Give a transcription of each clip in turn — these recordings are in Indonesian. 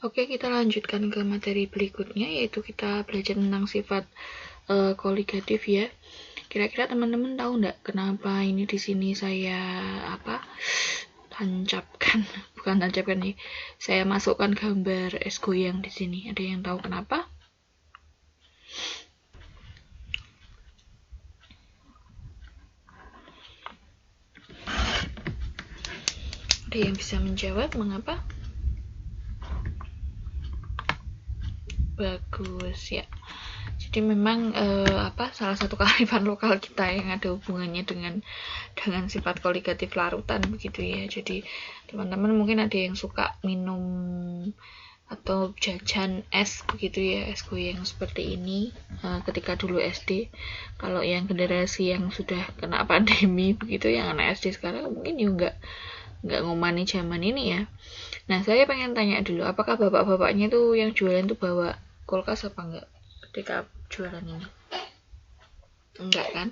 Oke, kita lanjutkan ke materi berikutnya, yaitu kita belajar tentang sifat koligatif ya. Kira-kira teman-teman tahu nggak kenapa ini di sini saya tancapkan, bukan tancapkan nih, saya masukkan gambar es goyang di sini. Ada yang tahu kenapa? Ada yang bisa menjawab mengapa? Bagus ya. Jadi memang salah satu kearifan lokal kita yang ada hubungannya dengan sifat koligatif larutan begitu ya. Jadi teman-teman mungkin ada yang suka minum atau jajan es begitu ya, es goyang seperti ini ketika dulu SD. Kalau yang generasi yang sudah kena pandemi begitu, yang anak SD sekarang mungkin juga nggak ngomani zaman ini ya. Nah, saya pengen tanya dulu, apakah bapak-bapaknya tuh yang jualan tuh bawa kulkas apa enggak ketika jualan ini? Enggak kan?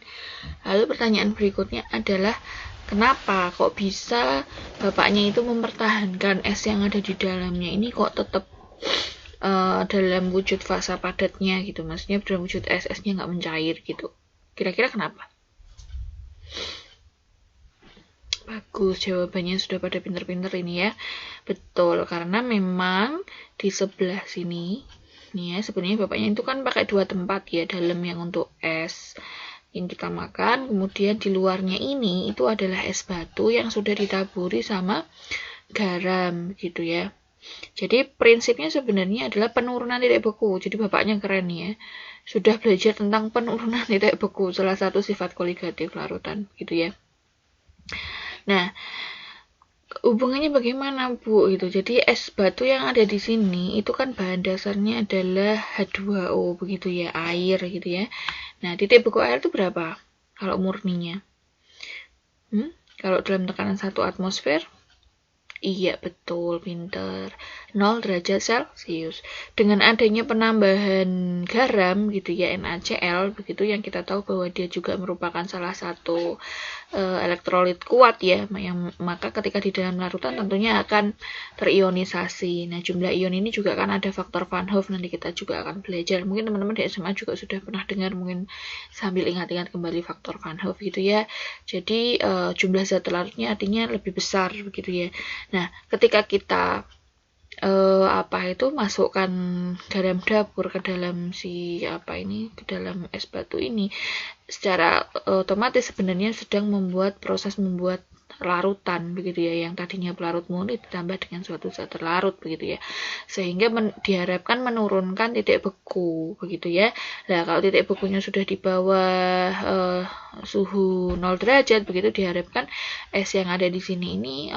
Lalu pertanyaan berikutnya adalah, kenapa kok bisa bapaknya itu mempertahankan es yang ada di dalamnya ini kok tetap dalam wujud fasa padatnya gitu, maksudnya dalam wujud es-esnya nggak mencair gitu. Kira-kira kenapa? Bagus, jawabannya sudah pada pinter-pinter ini ya. Betul, karena memang di sebelah sini nih ya, sebenarnya bapaknya itu kan pakai dua tempat ya, dalam yang untuk es yang kita makan, kemudian di luarnya ini itu adalah es batu yang sudah ditaburi sama garam gitu ya. Jadi prinsipnya sebenarnya adalah penurunan titik beku. Jadi bapaknya keren ya, sudah belajar tentang penurunan titik beku, salah satu sifat koligatif larutan gitu ya. Nah, hubungannya bagaimana Bu gitu. Jadi es batu yang ada di sini itu kan bahan dasarnya adalah H2O begitu ya, air gitu ya. Nah, titik beku air itu berapa kalau murninya? Kalau dalam tekanan 1 atmosfer? Iya, betul, pinter. 0 derajat Celcius. Dengan adanya penambahan garam gitu ya, NaCl, begitu yang kita tahu bahwa dia juga merupakan salah satu elektrolit kuat ya, yang maka ketika di dalam larutan tentunya akan terionisasi. Nah, jumlah ion ini juga kan ada faktor Van Hoff, nanti kita juga akan belajar. Mungkin teman-teman di SMA juga sudah pernah dengar, mungkin sambil ingat-ingat kembali faktor Van Hoff gitu ya. Jadi jumlah zat larutnya artinya lebih besar begitu ya. Nah, ketika kita masukkan garam dapur ke dalam ke dalam es batu ini, secara otomatis sebenarnya sedang proses membuat larutan begitu ya, yang tadinya pelarut murni ditambah dengan suatu zat terlarut begitu ya, sehingga diharapkan menurunkan titik beku begitu ya. Nah, kalau titik bekunya sudah di bawah suhu 0 derajat begitu, diharapkan es yang ada di sini ini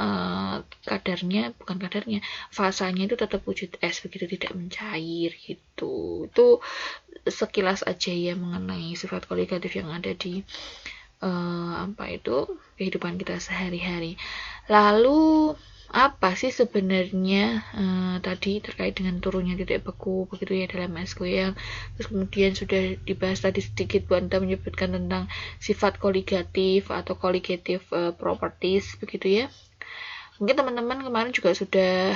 fasanya itu tetap wujud es begitu, tidak mencair gitu. Itu sekilas aja ya mengenai sifat koligatif yang ada di kehidupan kita sehari-hari. Lalu apa sih sebenarnya tadi terkait dengan turunnya titik beku begitu ya dalam es goyang. Terus kemudian sudah dibahas tadi sedikit Bu Anta menyebutkan tentang sifat koligatif atau colligative properties begitu ya. Mungkin teman-teman kemarin juga sudah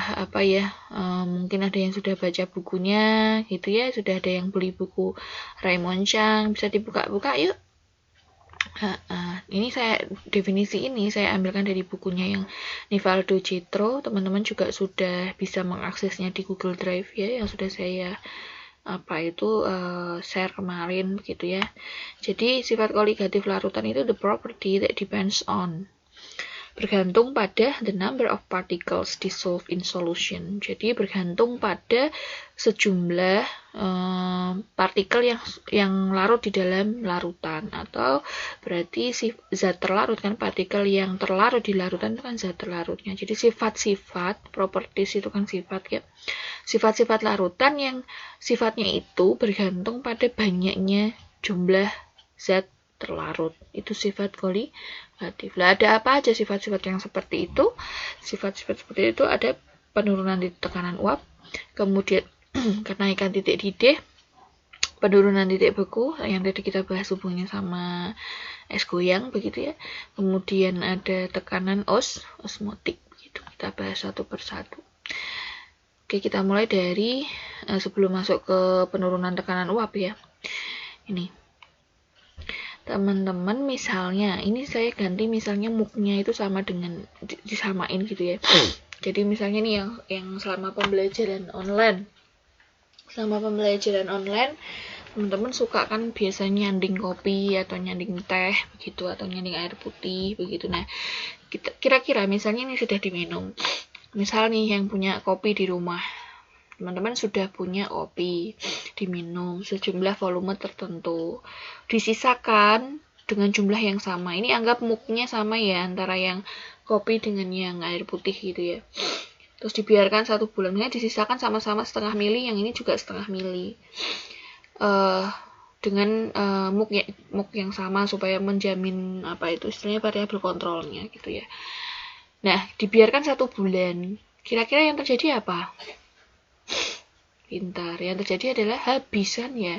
mungkin ada yang sudah baca bukunya gitu ya, sudah ada yang beli buku Raymond Chang, bisa dibuka-buka yuk. Ini definisi ini saya ambilkan dari bukunya yang Nivaldo Citro. Teman-teman juga sudah bisa mengaksesnya di Google Drive ya, yang sudah saya share kemarin begitu ya. Jadi sifat koligatif larutan itu the property that depends on, bergantung pada the number of particles dissolved in solution. Jadi bergantung pada sejumlah partikel yang larut di dalam larutan, atau berarti zat terlarut kan, partikel yang terlarut di larutan itu kan zat terlarutnya. Jadi sifat-sifat properties itu kan sifat ya. Sifat-sifat larutan yang sifatnya itu bergantung pada banyaknya jumlah zat terlarut. Itu sifat koligatif. Lah, ada apa aja sifat-sifat yang seperti itu? Sifat-sifat seperti itu ada penurunan di tekanan uap, kemudian kenaikan titik didih, penurunan titik beku yang tadi kita bahas hubungannya sama es goyang begitu ya. Kemudian ada tekanan osmotik begitu. Kita bahas satu persatu. Oke, kita mulai dari sebelum masuk ke penurunan tekanan uap ya. Ini. Teman-teman, misalnya ini saya ganti misalnya muknya itu sama dengan disamain gitu ya. Jadi misalnya nih yang selama pembelajaran online. Selama pembelajaran online, teman-teman suka kan biasanya nyanding kopi atau nyanding teh begitu, atau nyanding air putih begitu. Nah, kira-kira misalnya ini sudah diminum. Misal nih yang punya kopi di rumah, teman-teman sudah punya kopi diminum sejumlah volume tertentu, disisakan dengan jumlah yang sama. Ini anggap muknya sama ya antara yang kopi dengan yang air putih gitu ya. Terus dibiarkan 1 bulan, disisakan sama-sama setengah mili, yang ini juga setengah mili. Dengan muk yang sama supaya menjamin istilahnya variabel kontrolnya gitu ya. Nah, dibiarkan 1 bulan. Kira-kira yang terjadi apa? Pintar. Yang terjadi adalah habisan ya.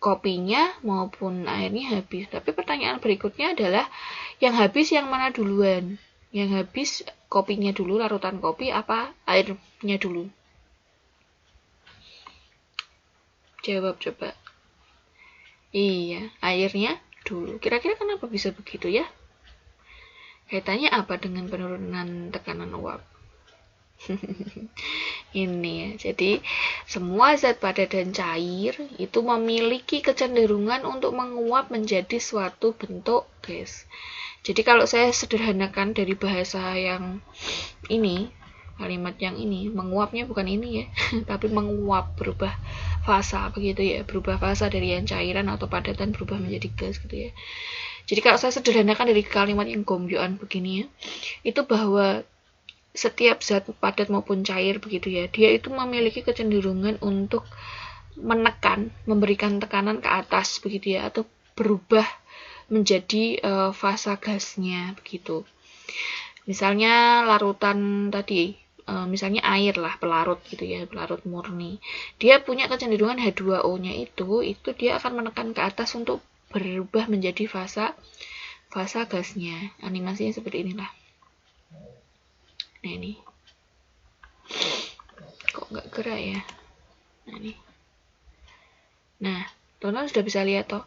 Kopinya maupun airnya habis. Tapi pertanyaan berikutnya adalah, yang habis yang mana duluan? Yang habis kopinya dulu, larutan kopi, apa airnya dulu? Jawab coba. Iya, airnya dulu. Kira-kira kenapa bisa begitu ya? Kaitannya apa dengan penurunan tekanan uap? Ini ya, jadi semua zat padat dan cair itu memiliki kecenderungan untuk menguap menjadi suatu bentuk gas. Jadi kalau saya sederhanakan dari bahasa yang ini, kalimat yang ini, menguapnya bukan ini ya, tapi menguap, berubah fasa begitu ya, berubah fasa dari yang cairan atau padatan berubah menjadi gas gitu ya. Jadi kalau saya sederhanakan dari kalimat yang gombyoan begini ya, itu bahwa setiap zat padat maupun cair begitu ya, dia itu memiliki kecenderungan untuk menekan, memberikan tekanan ke atas begitu ya, atau berubah menjadi fasa gasnya begitu. Misalnya larutan tadi, misalnya air lah, pelarut gitu ya, pelarut murni. Dia punya kecenderungan H2O-nya itu dia akan menekan ke atas untuk berubah menjadi fasa gasnya. Animasinya seperti inilah. Nah ini, kok nggak gerak ya? Nah ini. Nah, teman-teman sudah bisa lihat toh.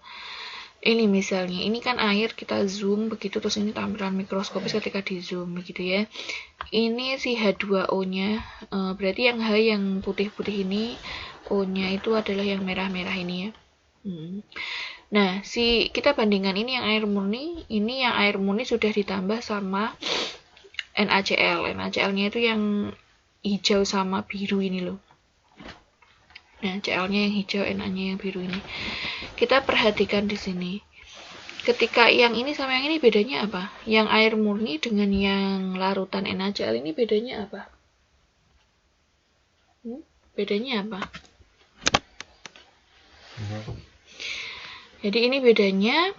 Ini misalnya, ini kan air, kita zoom begitu, terus ini tampilan mikroskopis ketika di zoom begitu ya. Ini si H2O-nya, berarti yang H yang putih-putih ini, O-nya itu adalah yang merah-merah ini ya. Nah, kita bandingkan ini yang air murni, ini yang air murni sudah ditambah sama NaCl. NaCl-nya itu yang hijau sama biru ini loh. Nah, Cl-nya yang hijau, Na-nya yang biru ini. Kita perhatikan di sini. Ketika yang ini sama yang ini bedanya apa? Yang air murni dengan yang larutan NaCl ini bedanya apa? Bedanya apa? Jadi ini bedanya,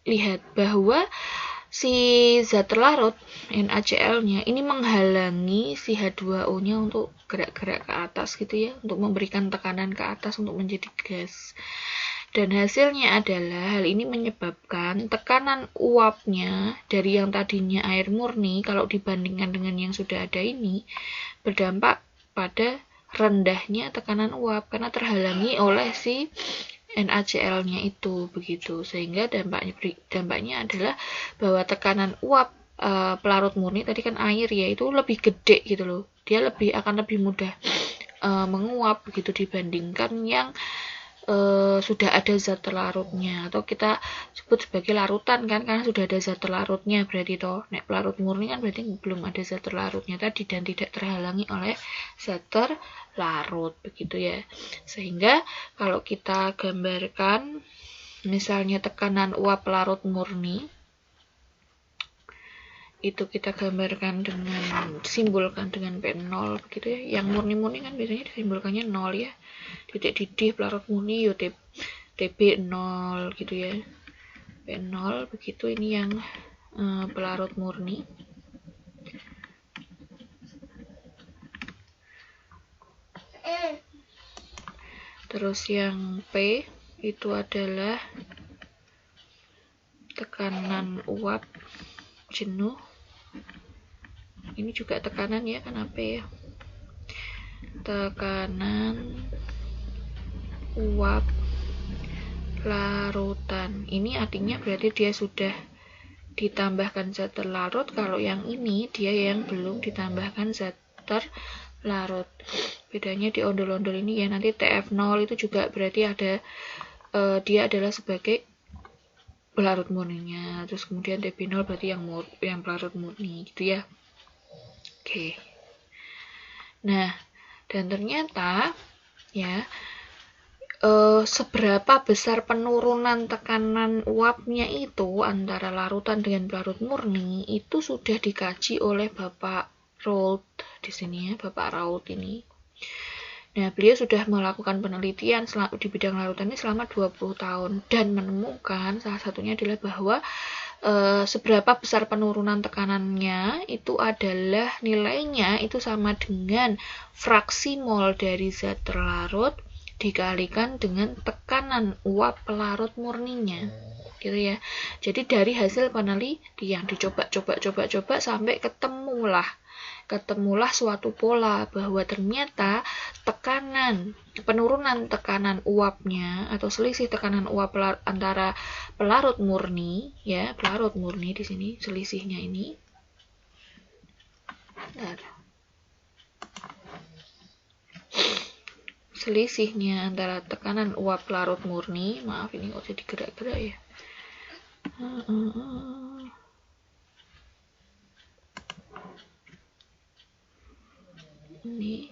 lihat bahwa si zat larut NaCl-nya ini menghalangi si H2O-nya untuk gerak-gerak ke atas gitu ya, untuk memberikan tekanan ke atas untuk menjadi gas. Dan hasilnya adalah hal ini menyebabkan tekanan uapnya dari yang tadinya air murni kalau dibandingkan dengan yang sudah ada ini berdampak pada rendahnya tekanan uap karena terhalangi oleh si NaCl-nya itu begitu, sehingga dampaknya adalah bahwa tekanan uap pelarut murni tadi kan air ya, itu lebih gede gitu loh, dia akan lebih mudah menguap begitu dibandingkan yang sudah ada zat terlarutnya, atau kita sebut sebagai larutan kan, karena sudah ada zat terlarutnya. Berarti toh nek pelarut murni kan berarti belum ada zat terlarutnya tadi dan tidak terhalangi oleh zat terlarut begitu ya. Sehingga kalau kita gambarkan misalnya tekanan uap pelarut murni itu kita gambarkan dengan, simbolkan dengan P0 begitu ya. Yang murni-murni kan biasanya disimbolkannya 0 ya, titik didih pelarut murni yo TB 0 gitu ya, P0 begitu. Ini yang pelarut murni. Terus yang P itu adalah tekanan uap jenuh. Ini juga tekanan ya, kenapa ya? tekanan uap larutan. Ini artinya berarti dia sudah ditambahkan zat terlarut. Kalau yang ini dia yang belum ditambahkan zat terlarut. Bedanya di ondol-ondol ini ya, nanti TF0 itu juga berarti ada dia adalah sebagai pelarut murninya. Terus kemudian TB0 berarti yang pelarut murni gitu ya. Oke. Nah, dan ternyata ya seberapa besar penurunan tekanan uapnya itu antara larutan dengan pelarut murni itu sudah dikaji oleh Bapak Raoult di sini ya, Bapak Raoult ini. Nah, beliau sudah melakukan penelitian di bidang larutan ini selama 20 tahun dan menemukan salah satunya adalah bahwa seberapa besar penurunan tekanannya itu adalah nilainya itu sama dengan fraksi mol dari zat terlarut dikalikan dengan tekanan uap pelarut murninya, gitu ya. Jadi dari hasil penelitian dicoba sampai ketemulah suatu pola bahwa ternyata penurunan tekanan uapnya atau selisih tekanan uap antara pelarut murni ya, pelarut murni di sini selisihnya ini. Selisihnya antara tekanan uap larut murni, maaf ini kok jadi gerak-gerak ya. Ini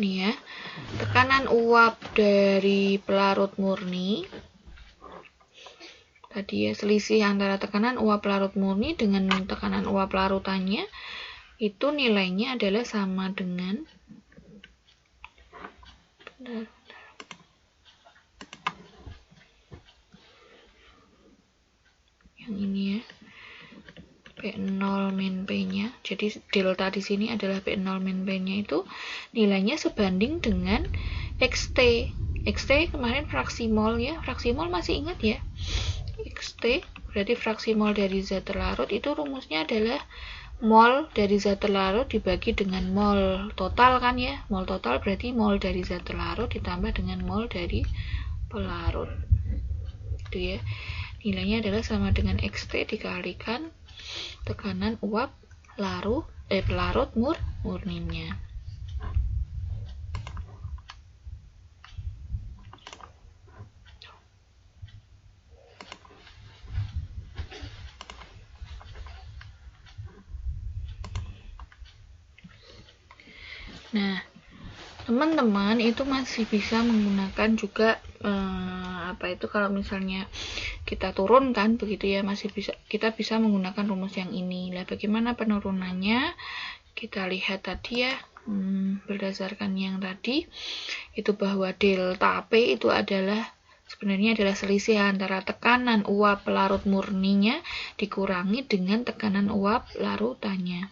ini ya, tekanan uap dari pelarut murni tadi ya, selisih antara tekanan uap larut murni dengan tekanan uap larutannya itu nilainya adalah sama dengan yang ini ya, P0 min P-nya. Jadi delta di sini adalah P0 min P-nya itu nilainya sebanding dengan XT. XT kemarin fraksi mol ya, fraksi mol masih ingat ya? XT berarti fraksi mol dari zat terlarut, itu rumusnya adalah mol dari zat terlarut dibagi dengan mol total kan ya. Mol total berarti mol dari zat terlarut ditambah dengan mol dari pelarut. Itu ya. Nilainya adalah sama dengan XT dikalikan tekanan uap pelarut murninya. Nah, teman-teman itu masih bisa menggunakan juga kalau misalnya kita turunkan begitu ya, kita bisa menggunakan rumus yang ini. Nah, bagaimana penurunannya? Kita lihat tadi ya, berdasarkan yang tadi itu bahwa delta P itu sebenarnya adalah selisih antara tekanan uap pelarut murninya dikurangi dengan tekanan uap larutannya.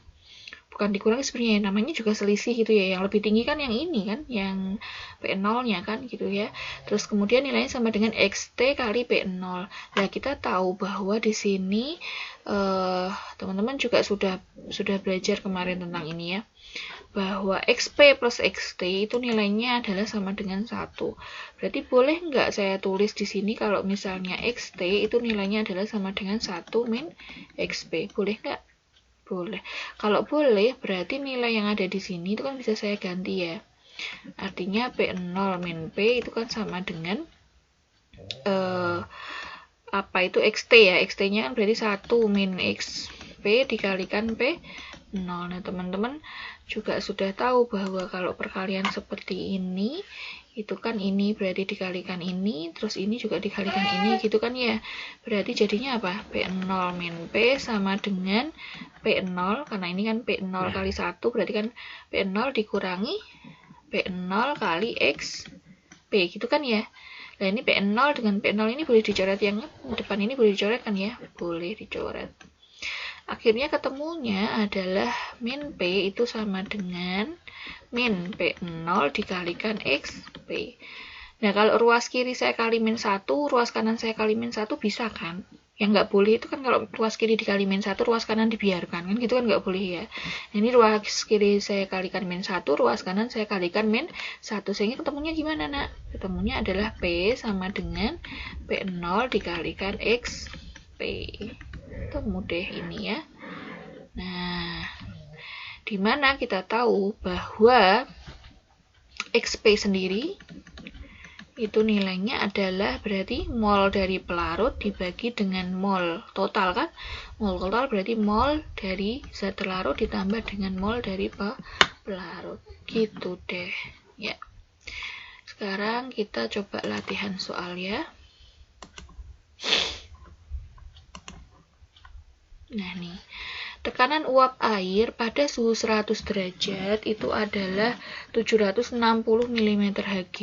Bukan dikurangi sebenarnya, namanya juga selisih gitu ya. Yang lebih tinggi kan yang ini kan, yang P0-nya kan gitu ya. Terus kemudian nilainya sama dengan XT kali P0. Nah, kita tahu bahwa di sini teman-teman juga sudah belajar kemarin tentang ini ya. Bahwa XP plus XT itu nilainya adalah sama dengan 1. Berarti boleh nggak saya tulis di sini kalau misalnya XT itu nilainya adalah sama dengan 1 min XP? Boleh nggak? Boleh. Kalau boleh, berarti nilai yang ada di sini itu kan bisa saya ganti ya. Artinya P0 min P itu kan sama dengan XT ya. XT-nya kan berarti 1 min XP dikalikan P0. Nah, teman-teman juga sudah tahu bahwa kalau perkalian seperti ini, itu kan ini berarti dikalikan ini, terus ini juga dikalikan ini gitu kan ya. Berarti jadinya apa? P0 min P sama dengan P0, karena ini kan P0 kali 1, berarti kan P0 dikurangi P0 kali XP gitu kan ya. Nah, ini P0 dengan P0 ini boleh dicoret, yang depan ini boleh dicoret kan ya? Boleh dicoret. Akhirnya ketemunya adalah min P itu sama dengan min P0 dikalikan XP. Nah, kalau ruas kiri saya kali min 1, ruas kanan saya kali min 1 bisa kan? Yang nggak boleh itu kan kalau ruas kiri dikali min 1, ruas kanan dibiarkan, kan gitu kan nggak boleh ya. Ini ruas kiri saya kalikan min 1, ruas kanan saya kalikan min 1, sehingga ketemunya gimana nak? Ketemunya adalah P sama dengan P0 dikalikan XP. Ketemu deh ini ya. Nah, dimana kita tahu bahwa XP sendiri itu nilainya adalah berarti mol dari pelarut dibagi dengan mol total kan. Mol total berarti mol dari zat terlarut ditambah dengan mol dari pelarut. Gitu deh. Ya. Sekarang kita coba latihan soal ya. Nah nih. Tekanan uap air pada suhu 100 derajat itu adalah 760 mm Hg.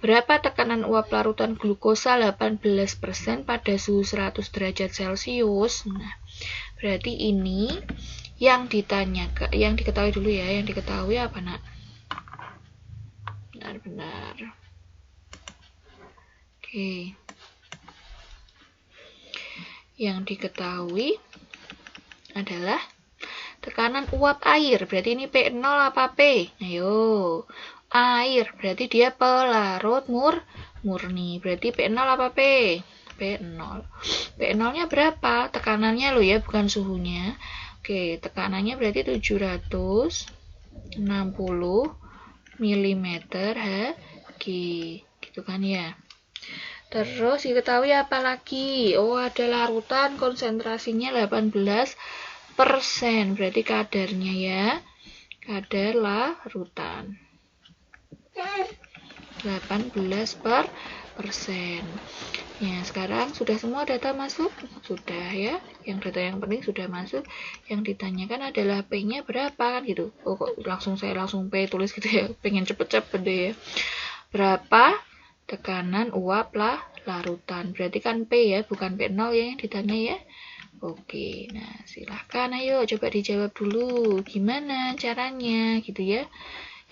Berapa tekanan uap larutan glukosa 18% pada suhu 100 derajat Celcius? Nah, berarti ini yang ditanyakan, yang diketahui dulu ya, yang diketahui apa nak? Benar-benar. Oke. Yang diketahui adalah tekanan uap air. Berarti ini P0 apa P? Ayo. Air. Berarti dia pelarut murni. Berarti P0 apa P? P0. P0-nya berapa? Tekanannya lo ya, bukan suhunya. Oke, tekanannya berarti 760 mm Hg. Gitu kan ya. Terus diketahui apa lagi? Oh, ada larutan konsentrasinya 18%. Berarti kadarnya ya. Kadar larutan. 18%. Ya, sekarang sudah semua data masuk? Sudah ya. Yang data yang penting sudah masuk. Yang ditanyakan adalah P-nya berapa kan gitu. Oh, kok saya langsung P tulis gitu ya. Pengen cepet-cepet deh ya. Berapa tekanan uap larutan. Berarti kan P ya, bukan P0 ya yang ditanya ya. Oke, nah silahkan ayo coba dijawab dulu. Gimana caranya gitu ya.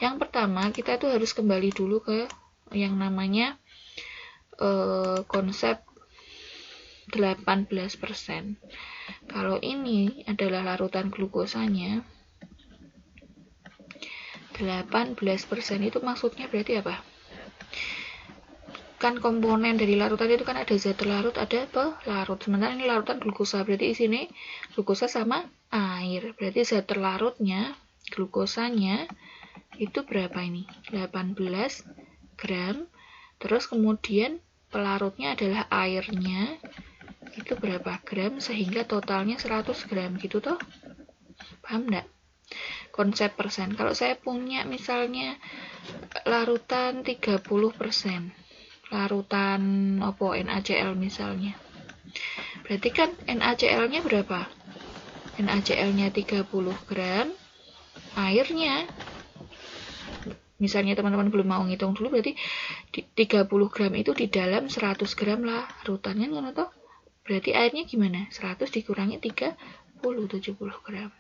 Yang pertama kita tuh harus kembali dulu ke yang namanya konsep 18%. Kalau ini adalah larutan glukosanya, 18% itu maksudnya berarti apa? Kan komponen dari larutan itu kan ada zat terlarut, ada pelarut. Sementara ini larutan glukosa, berarti di sini glukosa sama air. Berarti zat terlarutnya, glukosanya itu berapa ini? 18 gram. Terus kemudian pelarutnya adalah airnya. Itu berapa gram sehingga totalnya 100 gram gitu toh? Paham enggak? Konsep persen. Kalau saya punya misalnya larutan 30%. Larutan NaCl misalnya. Berarti kan NaCl-nya berapa? NaCl-nya 30 gram. Airnya misalnya teman-teman belum mau ngitung dulu, berarti 30 gram itu di dalam 100 gram larutannya kan toh? Berarti airnya gimana? 100 dikurangi 30, 70 gram.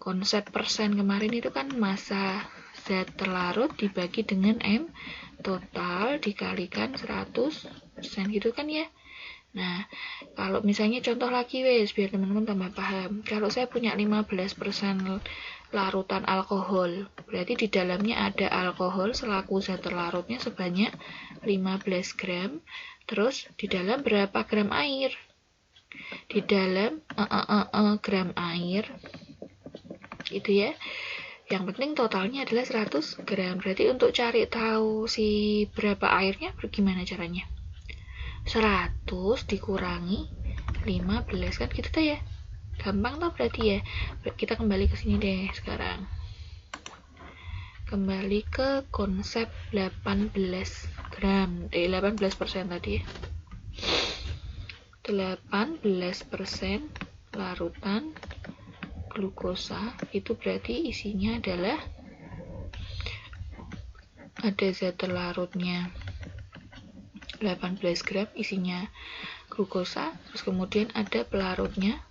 Konsep persen kemarin itu kan massa zat terlarut dibagi dengan M total dikalikan 100% gitu kan ya. Nah, kalau misalnya contoh lagi wes biar teman-teman tambah paham. Kalau saya punya 15% larutan alkohol, berarti di dalamnya ada alkohol selaku zat terlarutnya sebanyak 15 gram. Terus di dalam berapa gram air? Di dalam gram air itu ya. Yang penting totalnya adalah 100 gram. Berarti untuk cari tahu si berapa airnya bagaimana caranya? 100 dikurangi 15 kan gitu tuh ya. Gampang tuh berarti ya. Kita kembali ke sini deh sekarang. Kembali ke konsep 18 gram. 18% tadi ya. 18% larutan glukosa itu berarti isinya adalah ada zat terlarutnya 18 gram isinya glukosa, terus kemudian ada pelarutnya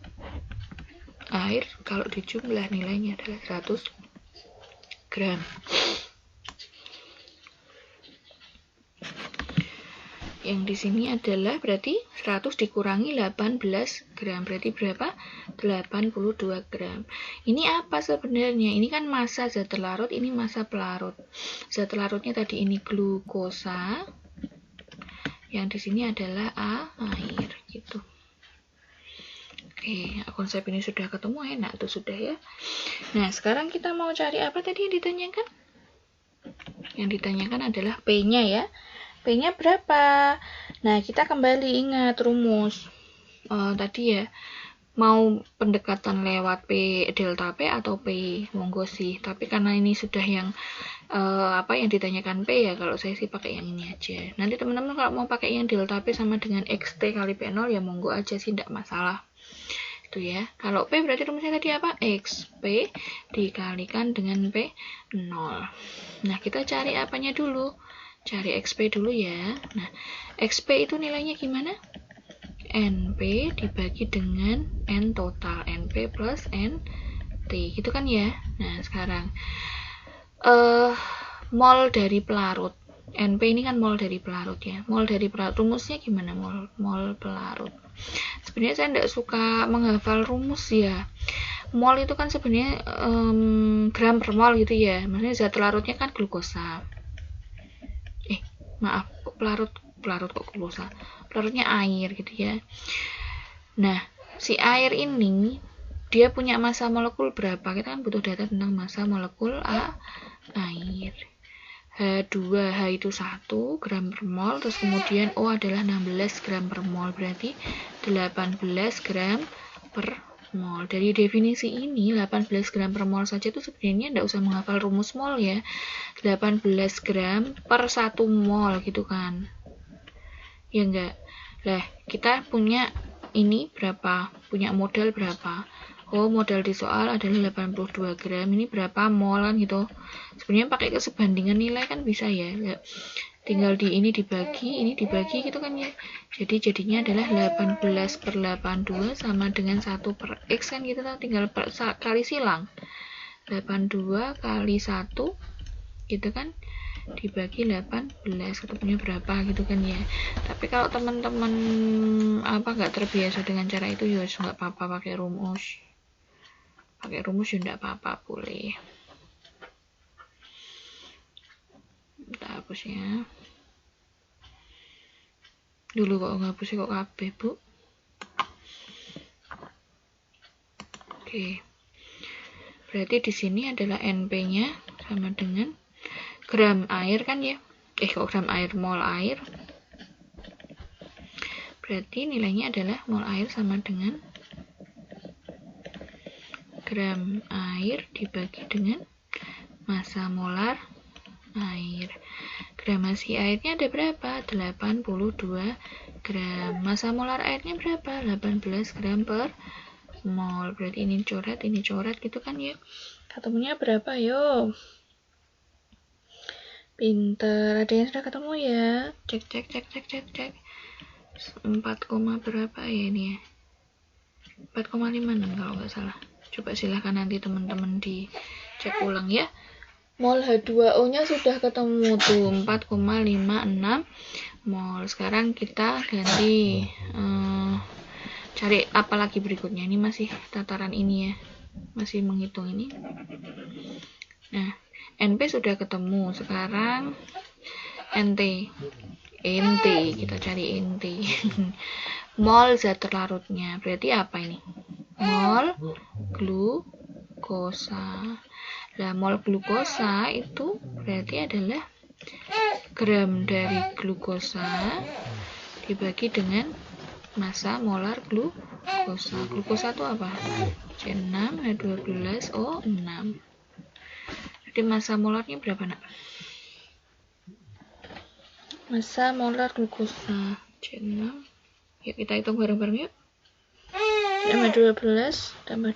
air, kalau dijumlah nilainya adalah 100 gram Yang di sini adalah berarti 100 dikurangi 18 gram. Berarti berapa? 82 gram. Ini apa sebenarnya? Ini kan massa zat terlarut, ini massa pelarut. Zat terlarutnya tadi ini glukosa. Yang di sini adalah air gitu. Oke, konsep ini sudah ketemu, enak tuh sudah ya. Nah, sekarang kita mau cari apa tadi yang ditanyakan? Yang ditanyakan adalah P-nya ya. P-nya berapa? Nah, kita kembali ingat rumus. Tadi ya, mau pendekatan lewat P delta P atau P, monggo sih. Tapi karena ini sudah yang yang ditanyakan P ya, kalau saya sih pakai yang ini aja. Nanti teman-teman kalau mau pakai yang delta P sama dengan XT kali P0 ya monggo aja sih, tidak masalah. Itu ya. Kalau P berarti rumusnya tadi apa? XP dikalikan dengan P0. Nah, kita cari apanya dulu? Cari XP dulu ya. Nah, XP itu nilainya gimana? NP dibagi dengan N total. NP plus NT. Gitu kan ya? Nah, sekarang mol dari pelarut. NP ini kan mol dari pelarut ya. Mol dari pelarut. Rumusnya gimana? Mol pelarut. Sebenarnya saya tidak suka menghafal rumus ya. Mol itu kan sebenarnya gram per mol gitu ya. Maksudnya zat pelarutnya kan glukosa. Maaf, pelarut kok glukosa. Pelarutnya air gitu ya. Nah, si air ini dia punya massa molekul berapa? Kita kan butuh data tentang massa molekul air. H2, H itu 1 gram per mol, terus kemudian O adalah 16 gram per mol, berarti 18 gram per mol. Dari definisi ini 18 gram per mol saja itu sebenarnya tidak usah menghafal rumus mol ya. 18 gram per 1 mol gitu kan. Ya enggak? Lah, kita punya ini berapa? Punya modal berapa? Oh, modal di soal adalah 82 gram. Ini berapa mol kan gitu. Sebenarnya pakai kesebandingan nilai kan bisa ya. Tinggal ini dibagi gitu kan ya. Jadi jadinya adalah 18 per 82 sama dengan 1 per X kan gitu. Tinggal kali silang. 82 kali 1 gitu kan. Dibagi 18 ketemunya berapa gitu kan ya. Tapi kalau teman-teman nggak terbiasa dengan cara itu ya nggak apa-apa pakai rumus ya nggak apa-apa, boleh. Kita hapus ya dulu, kok ngapus kok kabeh bu. Oke, berarti di sini adalah NP nya sama dengan gram air kan ya. Kok gram air, mol air. Berarti nilainya adalah mol air sama dengan gram air dibagi dengan massa molar air. Gramasi airnya ada berapa? 82 gram. Massa molar airnya berapa? 18 gram per mol. Berarti ini coret gitu kan ya. Ketemunya berapa yo? Pinter, ada yang sudah ketemu ya? Cek. 4, berapa ya ini ya? 4,56 kalau nggak salah. Coba silahkan nanti teman-teman dicek ulang ya. Mol H2O nya sudah ketemu tuh 4,56 mol. Sekarang kita ganti cari apa lagi berikutnya. Ini masih tataran ini ya, masih menghitung ini. Nah, NP sudah ketemu. Sekarang NT kita cari NT. Mol zat terlarutnya berarti apa ini? Mol glukosa. Nah, mol glukosa itu berarti adalah gram dari glukosa dibagi dengan massa molar glukosa. Glukosa itu apa? C6, H12O6. Jadi massa molarnya berapa nak? Massa molar glukosa C6. Yuk kita hitung bareng-bareng yuk. Tambah 12 tambah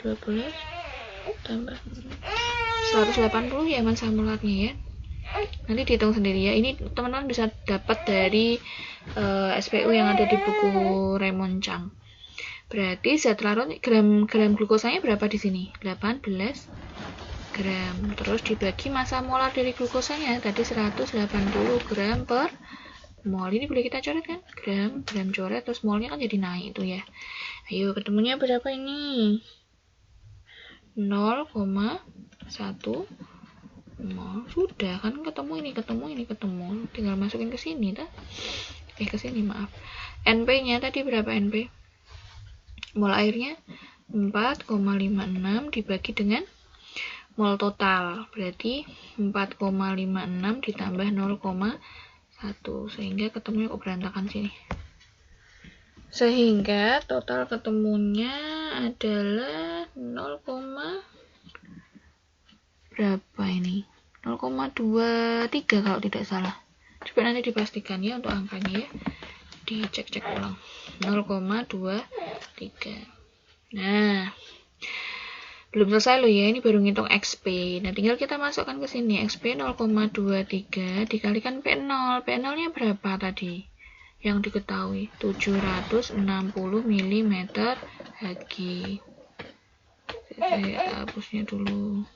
180 ya massa molarnya ya. Nanti dihitung sendiri ya. Ini teman-teman bisa dapat dari SPU yang ada di buku Raymond Chang. Berarti zat larut gram glukosanya berapa di sini? 18 gram. Terus dibagi massa molar dari glukosanya tadi 180 gram per mol. Ini boleh kita coret kan? Gram coret, terus molnya kan jadi naik itu ya. Ayo, ketemunya berapa ini? 0,1 mol. Sudah kan ketemu ini. Tinggal masukin ke sini dah. Ke sini maaf. NP-nya tadi berapa NP? Mol airnya 4,56 dibagi dengan mol total. Berarti 4,56 ditambah 0,1 sehingga ketemunya kok berantakan sini. Sehingga total ketemunya adalah 0, berapa ini? 0,23 kalau tidak salah. Coba nanti dipastikan ya untuk angkanya ya. Dicek-cek ulang. 0,23. Nah, belum selesai loh ya, ini baru ngitung XP. Nah, tinggal kita masukkan ke sini. XP 0,23 dikalikan P0. P0-nya berapa tadi? Yang diketahui 760 mm Hg. Saya hapusnya dulu.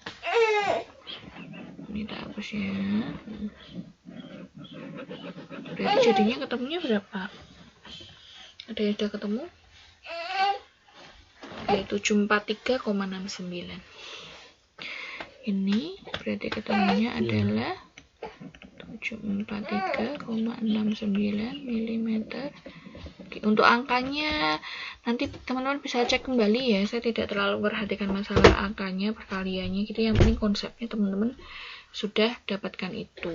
Ini tak hapus ya. Berarti jadinya ketemunya berapa? Ada yang sudah ketemu? Yaitu 743,69. Ini berarti ketemunya adalah 743,69 mm. Untuk angkanya nanti teman-teman bisa cek kembali ya. Saya tidak terlalu perhatikan masalah angkanya, perkaliannya gitu. Yang penting konsepnya teman-teman sudah dapatkan itu.